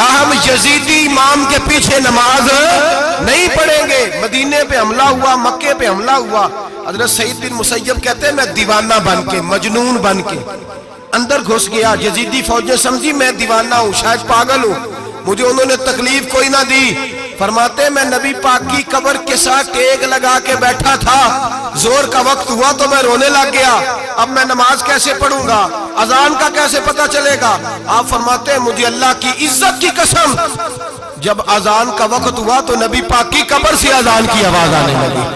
کہا ہم یزیدی امام کے پیچھے نماز نہیں پڑھیں گے. مدینے پہ حملہ ہوا, مکے پہ حملہ ہوا. حضرت سعید بن مسیب کہتے ہیں میں دیوانہ بن کے, مجنون بن کے اندر گھس گیا. یزیدی فوجیں سمجھی میں دیوانہ ہوں, شاید پاگل ہوں, مجھے انہوں نے تکلیف کوئی نہ دی. فرماتے میں نبی پاک کی قبر کے ساتھ ٹیک لگا کے بیٹھا تھا, زور کا وقت ہوا تو میں رونے لگ گیا. اب میں نماز کیسے پڑھوں گا, اذان کا کیسے پتہ چلے گا؟ آپ فرماتے ہیں مجھے اللہ کی عزت کی قسم, جب اذان کا وقت ہوا تو نبی پاک کی قبر سے اذان کی آواز آنے لگی.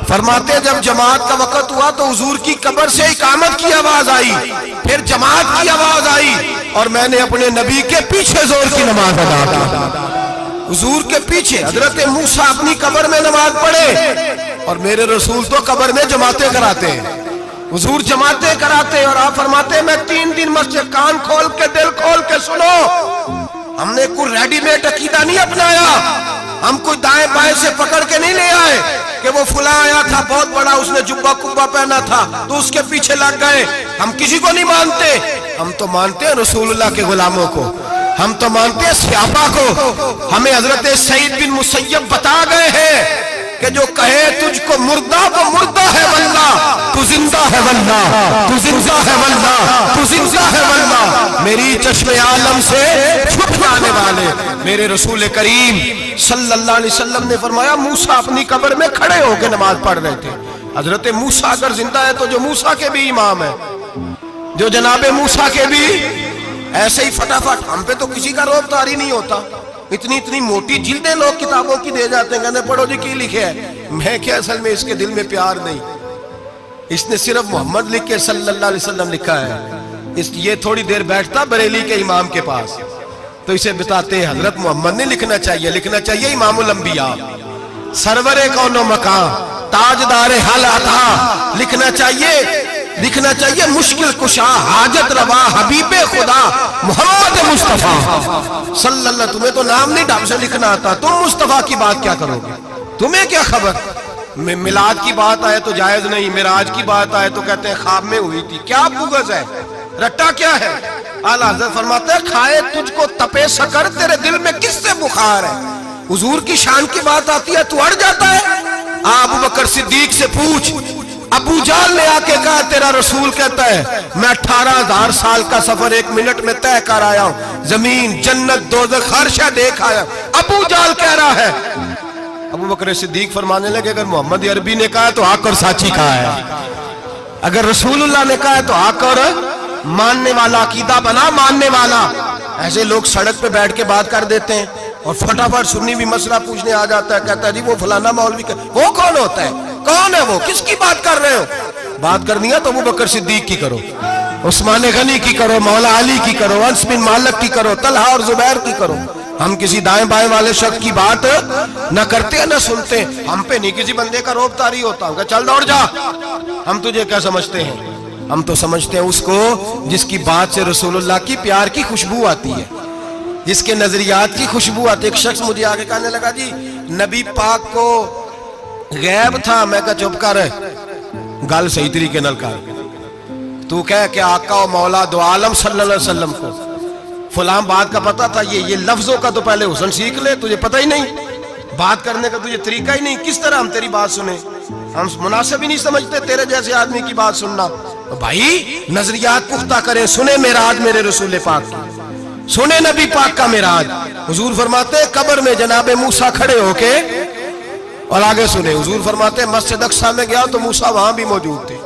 فرماتے ہیں جب جماعت کا وقت ہوا تو حضور کی قبر سے اقامت کی آواز آئی, پھر جماعت کی آواز آئی, اور میں نے اپنے نبی کے پیچھے زور کی نماز ادا کی. حضور کے پیچھے حضرت موسیٰ اپنی قبر میں نماز پڑھے, اور میرے رسول تو قبر میں جماعتیں کراتے ہیں. حضور جماعتیں کراتے, اور آپ فرماتے ہیں میں 3 دن مسجد, کان کھول کے دل کھول کے سنو, ہم نے کوئی ریڈی میڈ عقیدہ نہیں اپنایا, ہم کوئی دائیں بائیں سے پکڑ کے نہیں لے آئے کہ وہ فلاں آیا تھا بہت بڑا, اس نے جبہ کبہ پہنا تھا تو اس کے پیچھے لگ گئے. ہم کسی کو نہیں مانتے, ہم تو مانتے ہیں رسول اللہ کے غلاموں کو, ہم تو مانتے ہیں صحابہ کو. ہمیں حضرت سعید بن مسیب بتا گئے ہیں کہ جو کہے تجھ کو مردہ وہ مردہ ہے واللہ, تو زندہ ہے واللہ, تو زندہ ہے واللہ, تو زندہ ہے واللہ. میری چشم عالم سے چھپ جانے والے میرے رسول کریم صلی اللہ علیہ وسلم نے فرمایا موسیٰ اپنی قبر میں کھڑے ہو کے نماز پڑھ رہے تھے. حضرت موسیٰ اگر زندہ ہے تو جو موسیٰ کے بھی امام ہے, جو جناب موسیٰ کے بھی ایسے ہی فٹافٹ, ہم پہ تو کسی کا روب طاری نہیں ہوتا. اتنی موٹی جلدیں لوگ کتابوں کی دے جاتے ہیں, کہتے پڑھو جی کی لکھے ہے. میں کیا, اصل میں اس کے دل میں پیار نہیں, اس نے صرف محمد لکھ کے صلی اللہ علیہ وسلم لکھا ہے. یہ تھوڑی دیر بیٹھتا بریلی کے امام کے پاس تو اسے بتاتے ہیں حضرت محمد نے لکھنا چاہیے, لکھنا چاہیے امام الانبیاء, سرور کون و مکان, تاجدار حال عطا, لکھنا چاہیے مشکل کشا, حاجت روا, حبیب خدا محمد مصطفیٰ صلی اللہ. تمہیں تو نام نہیں ڈھنگ سے لکھنا آتا, تم مصطفیٰ کی بات کیا کرو گے, تمہیں کیا خبر. میلاد کی بات آئے تو جائز نہیں, معراج کی بات آئے تو کہتے ہیں خواب میں ہوئی تھی. کیا بغض ہے, رٹا کیا ہے. اعلیٰ حضرت فرماتے ہیں کھائے تجھ کو تپے سکر, تیرے دل میں کس سے بخار ہے. حضور کی شان کی بات آتی ہے تو اڑ جاتا ہے. ابو بکر صدیق سے پوچھ, ابو جہل نے آ کے کہا تیرا رسول کہتا ہے میں 18,000 سال کا سفر 1 منٹ میں طے کر آیا ہوں, زمین جنت دوزخ ہر شے دیکھ آیا. ابو جہل کہہ رہا ہے. ابو بکر صدیق فرمانے لگے اگر محمد عربی نے کہا ہے تو حق اور سچی کہا ہے, اگر رسول اللہ نے کہا ہے تو حق اور ماننے والا, عقیدہ بنا ماننے والا. ایسے لوگ سڑک پہ بیٹھ کے بات کر دیتے ہیں اور فٹافٹ سنی بھی مسئلہ پوچھنے آ جاتا ہے, کہتا ہے جی وہ فلانا مولوی, وہ کون ہوتا ہے, کون ہے وہ, کس کی بات کر رہے ہو. بات کرنی ہے تو ابو بکر صدیق کی کرو, عثمان غنی کی کرو, مولا علی کی کرو, انس بن مالک کی کرو, طلحہ اور زبیر کی کرو. ہم کسی دائیں بائیں والے شخص کی بات نہ کرتے ہیں نہ سنتے. ہم پہ نہیں کسی بندے کا روب طاری ہوتا ہوں کہ چل دوڑ جا, ہم تجھے کیا سمجھتے ہیں. ہم تو سمجھتے ہیں اس کو جس کی بات سے رسول اللہ کی پیار کی خوشبو آتی ہے, جس کے نظریات کی خوشبو آتی ہے. ایک شخص مجھے آگے کہنے لگا جی نبی پاک کو غیب تھا. میں کہا چپ کر, گل صحیح طریقے نال کر. تو کہہ کہ آقا و مولا دو عالم صلی اللہ علیہ وسلم کو فلاں بات کا پتہ تھا, یہ لفظوں کا تو پہلے حسن سیکھ لے, تجھے پتہ ہی نہیں, بات کرنے کا تجھے طریقہ ہی نہیں, کس طرح ہم تیری بات سنیں. ہم مناسب ہی نہیں سمجھتے تیرے جیسے آدمی کی بات سننا. بھائی نظریات پختہ کریں, سنیں معراج میرے رسول پاک کی, سنیں نبی پاک کا معراج. حضور فرماتے ہیں قبر میں جناب موسیٰ کھڑے ہو کے, اور آگے سنیں حضور فرماتے ہیں مسجد اقصیٰ میں گیا تو موسیٰ وہاں بھی موجود تھے.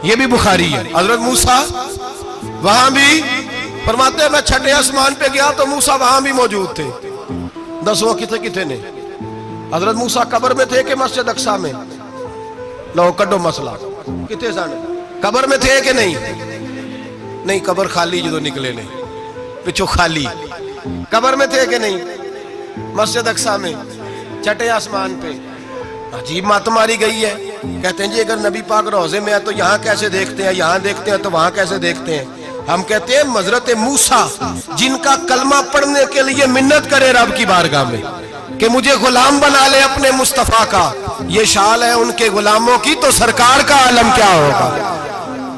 یہ بھی بخاری ہے. حضرت موسیٰ وہاں بھی, فرماتے ہیں میں 6 آسمان پہ گیا تو موسیٰ وہاں بھی موجود تھے. 10 وہ کتنے نے, حضرت موسیٰ قبر میں تھے کہ مسجد اقصیٰ میں, لو کڈو مسئلہ, کتنے سانے قبر میں تھے کہ نہیں, قبر خالی جو نکلے نے پچھو خالی, قبر میں تھے کہ نہیں, مسجد اقصیٰ میں 6 آسمان پہ. عجیب مات ماری گئی ہے. کہتے ہیں جی اگر نبی پاک روضے میں ہے تو یہاں کیسے دیکھتے ہیں, یہاں دیکھتے ہیں تو وہاں کیسے دیکھتے ہیں. ہم کہتے ہیں حضرت موسیٰ جن کا کلمہ پڑھنے کے لیے منت کرے رب کی بارگاہ میں کہ مجھے غلام بنا لے اپنے مصطفیٰ کا, یہ شال ہے ان کے غلاموں کی, تو سرکار کا عالم کیا ہوگا.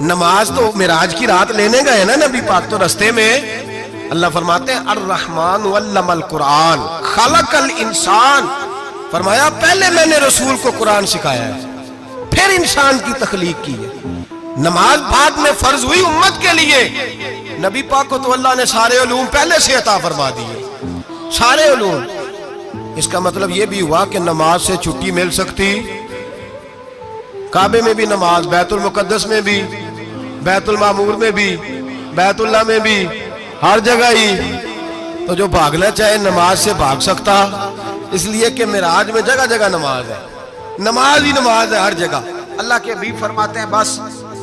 نماز تو معراج کی رات لینے گئے نا نبی پاک، تو رستے میں اللہ فرماتے ہیں الرحمن علم القرآن خلق الانسان، فرمایا پہلے میں نے رسول کو قرآن سکھایا ہے، پھر انسان کی تخلیق کی ہے۔ نماز بعد میں فرض ہوئی امت کے لیے، نبی پاک کو تو اللہ نے سارے علوم پہلے سے عطا فرما دیے، سارے علوم۔ اس کا مطلب یہ بھی ہوا کہ نماز سے چھٹی مل سکتی، کعبے میں بھی نماز، بیت المقدس میں بھی، بیت المعمور میں بھی، بیت اللہ میں بھی، ہر جگہ ہی۔ تو جو بھاگنا چاہے نماز سے بھاگ سکتا، اس لیے کہ معراج میں جگہ جگہ نماز ہے، نماز ہی نماز ہے ہر جگہ۔ اللہ کے حبیب فرماتے ہیں بس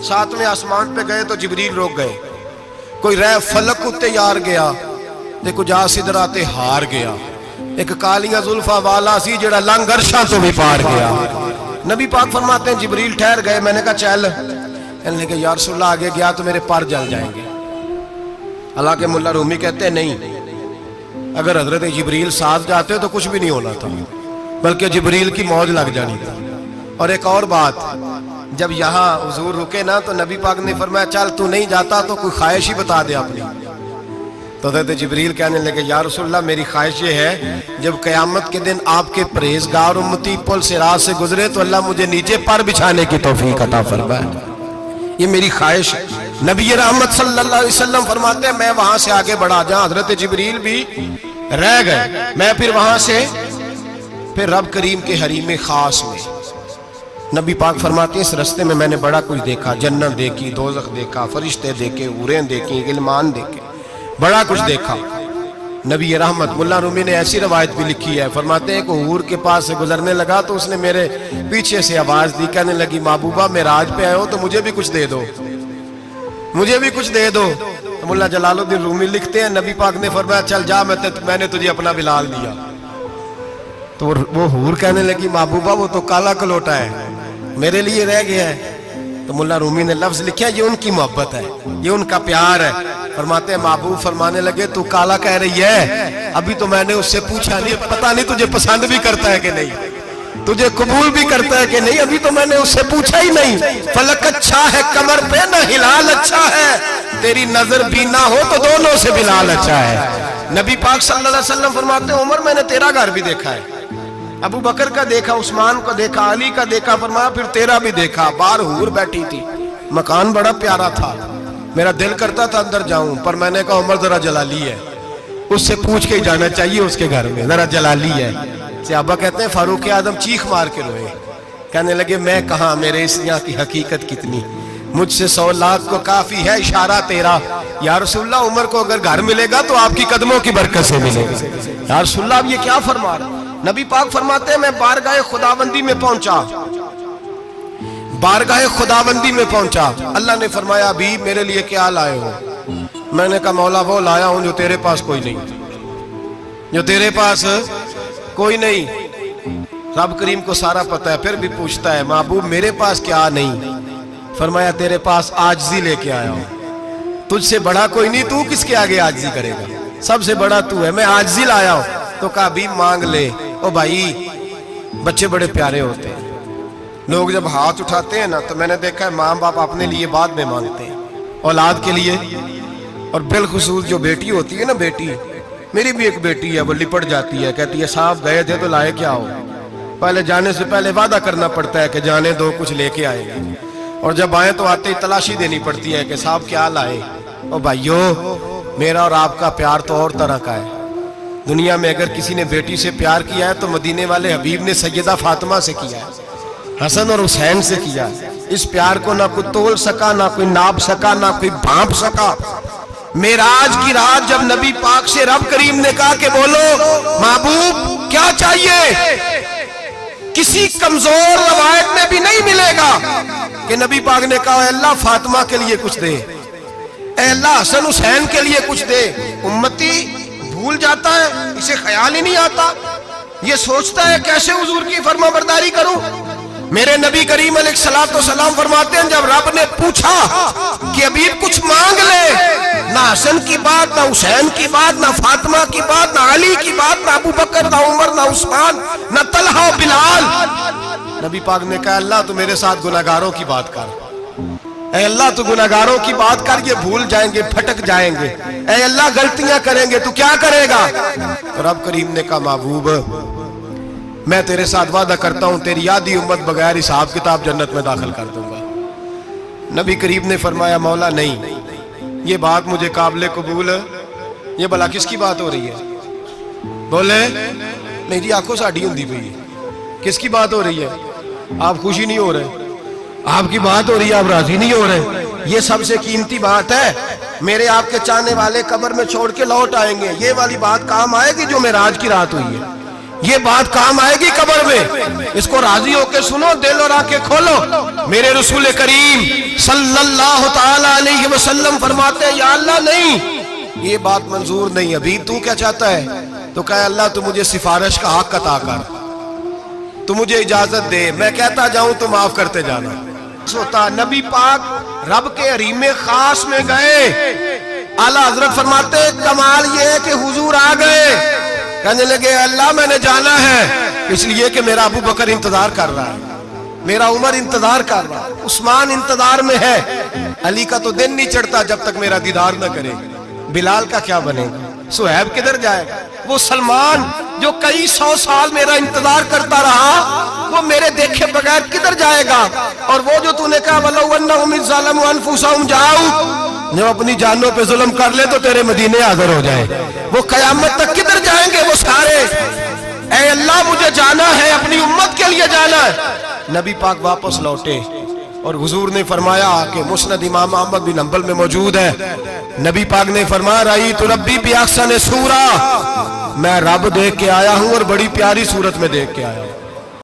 ساتویں آسمان پہ گئے تو جبریل روک گئے، کوئی رہ فلک اتے یار گیا تے کچھ جا سدراتے ہار گیا، ایک کالیاں زلفا والا سی جڑا لنگ عرشاں تو بھی پار گیا۔ نبی پاک فرماتے ہیں جبریل ٹھہر گئے، میں نے کہا چل، انہوں نے کہا یا رسول اللہ آگے گیا تو میرے پر جل جائیں گے۔ حالانکہ ملا رومی کہتے ہیں نہیں، اگر حضرت جبریل ساتھ جاتے تو کچھ بھی نہیں ہونا تھا، بلکہ جبریل کی موج لگ جانی تھی۔ اور ایک اور بات، جب یہاں حضور رکے نا تو نبی پاک نے فرمایا چل تو نہیں جاتا تو کوئی خواہش ہی بتا دے اپنی۔ تو حضرت جبریل کہنے لگے یا رسول اللہ میری خواہش یہ ہے جب قیامت کے دن آپ کے پرہیزگار امتی پل صراط سے گزرے تو اللہ مجھے نیچے پر بچھانے کی توفیق عطا فرمائے، یہ میری خواہش ہے۔ نبی رحمت صلی اللہ علیہ وسلم فرماتے ہیں میں وہاں سے آگے بڑھا جہاں حضرت جبریل بھی رہ گئے، میں پھر وہاں سے پھر رب کریم کے حریم خاص میں۔ نبی پاک فرماتے ہیں اس رستے میں نے بڑا کچھ دیکھا، جنت دیکھی، دوزخ دیکھا، فرشتے دیکھے، حوریں دیکھی، غلمان دیکھے، بڑا کچھ دیکھا۔ نبی رحمت ملا رومی نے ایسی روایت بھی لکھی ہے، فرماتے ہیں کہ حور کے پاس سے گزرنے لگا تو اس نے میرے پیچھے سے آواز دی، کہنے لگی محبوبہ معراج پہ آئے ہو تو مجھے بھی کچھ دے دو، مجھے بھی کچھ دے دو۔ ملا جلال الدین رومی لکھتے ہیں نبی پاک نے فرمایا چل جا میں نے تجھے اپنا بلال دیا۔ تو وہ حور کہنے لگی محبوبہ وہ تو کالا کلوٹا ہے، میرے لیے رہ گیا ہے۔ تو ملا رومی نے لفظ لکھا یہ ان کی محبت ہے، یہ ان کا پیار ہے۔ فرماتے ہیں محبوب فرمانے لگے تو کالا کہہ رہی ہے، ابھی تو میں نے اس سے پوچھا نہیں، پتہ نہیں تجھے پسند بھی کرتا ہے کہ نہیں، تجھے قبول بھی کرتا ہے کہ نہیں، ابھی تو میں نے اس سے پوچھا ہی نہیں۔ فلک اچھا ہے کمر پہ نہ ہلال اچھا ہے، تیری نظر بھی نہ ہو تو دونوں سے بلال اچھا ہے۔ نبی پاک صلی اللہ علیہ وسلم فرماتے ہیں عمر میں نے تیرا گھر بھی دیکھا ہے، ابو بکر کا دیکھا، عثمان کا دیکھا، علی کا دیکھا، فرمایا پھر تیرا بھی دیکھا، باہر حور بیٹھی تھی، مکان بڑا پیارا تھا، میرا دل کرتا تھا اندر جاؤں، پر میں نے کہا عمر ذرا جلالی ہے، اس سے پوچھ کے جانا چاہیے اس کے گھر میں، ذرا جلالی ہے۔ صحابہ کہتے ہیں فاروق اعظم چیخ مار کے روئے، کہنے لگے میں کہاں، میرے اس یہاں کی حقیقت کتنی، مجھ سے 100 لاکھ کو کافی ہے اشارہ تیرا۔ یا رسول اللہ عمر کو اگر گھر ملے گا تو آپ کی قدموں کی برکت سے ملے گا۔ یا رسول اللہ اب یہ کیا فرما رہا؟ نبی پاک فرماتے ہیں میں بارگاہ خداوندی میں پہنچا، بارگاہ خداوندی میں پہنچا، اللہ نے فرمایا ابھی میرے لیے کیا لائے ہو؟ میں نے کہا مولا وہ لایا ہوں جو تیرے پاس کوئی نہیں، جو تیرے پاس کوئی نہیں۔ رب کریم کو سارا پتہ ہے، پھر بھی پوچھتا ہے محبوب میرے پاس کیا نہیں؟ فرمایا تیرے پاس عاجزی لے کے آیا ہوں، تجھ سے بڑا کوئی نہیں، تو کس کے آگے عاجزی کرے گا، سب سے بڑا تو ہے، میں عاجزی لایا ہوں۔ تو کہا بھی مانگ لے۔ او بھائی بچے بڑے پیارے ہوتے ہیں، لوگ جب ہاتھ اٹھاتے ہیں نا تو میں نے دیکھا ہے ماں باپ اپنے لیے بعد میں مانگتے ہیں، اولاد کے لیے، اور بالخصوص جو بیٹی ہوتی ہے نا، بیٹی میری بھی ایک بیٹی ہے، وہ لپٹ جاتی ہے، کہتی ہے صاحب گئے تھے تو لائے کیا ہو؟ پہلے جانے سے پہلے وعدہ کرنا پڑتا ہے کہ جانے دو کچھ لے کے آئے گا، اور جب آئے تو آتے ہی تلاشی دینی پڑتی ہے کہ صاحب کیا لائے۔ او بھائیو میرا اور آپ کا پیار تو اور طرح کا ہے، دنیا میں اگر کسی نے بیٹی سے پیار کیا ہے تو مدینے والے حبیب نے سیدہ فاطمہ سے کیا ہے، حسن اور حسین سے کیا ہے۔ اس پیار کو نہ کوئی تول سکا، نہ کوئی ناپ سکا، نہ کوئی بھانپ سکا۔ معراج کی رات جب نبی پاک سے رب کریم نے کہا کہ بولو محبوب کیا چاہیے، کسی کمزور روایت میں بھی نہیں ملے گا کہ نبی پاک نے کہا اے اللہ فاطمہ کے لیے کچھ دے، اے اللہ حسن حسین کے لیے کچھ دے۔ امتی بھول جاتا ہے، اسے خیال ہی نہیں آتا، یہ سوچتا ہے کیسے حضور کی فرما برداری کروں۔ میرے نبی کریم علیہ السلام فرماتے ہیں جب رب نے پوچھا کہ ابھی کچھ مانگ لے، نہ حسن کی بات، نہ حسین کی بات، نہ فاطمہ کی بات، نہ علی کی بات، نہ ابو بکر، نہ عمر، نہ عثمان، نہ طلحہ بلال، نبی پاک نے کہا اللہ تو میرے ساتھ گناہگاروں کی بات کر، اے اللہ تو گناہگاروں کی بات کر، یہ بھول جائیں گے، پھٹک جائیں گے، اے اللہ غلطیاں کریں گے تو کیا کرے گا؟ تو رب کریم نے کہا محبوب میں تیرے ساتھ وعدہ کرتا ہوں تیری آدھی امت بغیر حساب کتاب جنت میں داخل کر دوں گا۔ نبی کریم نے فرمایا مولا نہیں، یہ بات مجھے قابل قبول ہے، یہ بھلا کس کی بات ہو رہی ہے؟ بولے نہیں جی آنکھوں ساڑھی ہوندی پئی ہے، کس کی بات ہو رہی ہے؟ آپ خوشی نہیں ہو رہے، آپ کی بات ہو رہی ہے، آپ راضی نہیں ہو رہے۔ یہ سب سے قیمتی بات ہے، میرے آپ کے چاہنے والے قبر میں چھوڑ کے لوٹ آئیں گے، یہ والی بات کام آئے گی جو معراج کی رات ہوئی ہے، یہ بات کام آئے گی قبر میں۔ اس کو راضی ہو کے سنو، دل اور آنکھیں کھولو۔ میرے رسول کریم صلی اللہ تعالی علیہ وسلم فرماتے ہیں یا اللہ نہیں، یہ بات منظور نہیں، ابھی تو کیا چاہتا ہے؟ تو کہا اللہ تو مجھے سفارش کا حق عطا کر، تو مجھے اجازت دے، میں کہتا جاؤں تو معاف کرتے جانا۔ ہوتا نبی پاک رب کے حریم خاص میں گئے، اعلیٰ حضرت فرماتے کمال یہ ہے کہ حضور آ گئے، کہنے لگے اللہ میں نے جانا ہے، اس لیے کہ میرا ابو بکر انتظار کر رہا ہے، میرا عمر انتظار کر رہا ہے، عثمان انتظار میں ہے، علی کا تو دن نہیں چڑھتا جب تک میرا دیدار نہ کرے، بلال کا کیا بنے گا، صہیب کدھر جائے گا، وہ سلمان جو کئی 100 سال میرا انتظار کرتا رہا وہ میرے دیکھے بغیر کدھر جائے گا، اور وہ جو تو نے کہا وَلَوْ أَنَّهُمْ إِذْ ظَلَمُوا أَنفُسَهُمْ جَاءُوا، جو اپنی جانوں پہ ظلم کر لے تو تیرے مدینے حاضر ہو جائے، وہ قیامت تک کدھر جائیں گے وہ سارے؟ اے اللہ مجھے جانا ہے، اپنی امت کے لیے جانا ہے۔ نبی پاک واپس لوٹے اور حضور نے فرمایا کہ مسند امام احمد بن حنبل میں موجود ہے، نبی پاک نے فرمایا رأیت ربی بأحسن صورہ، میں رب دیکھ کے آیا ہوں اور بڑی پیاری صورت میں دیکھ کے آیا ہوں۔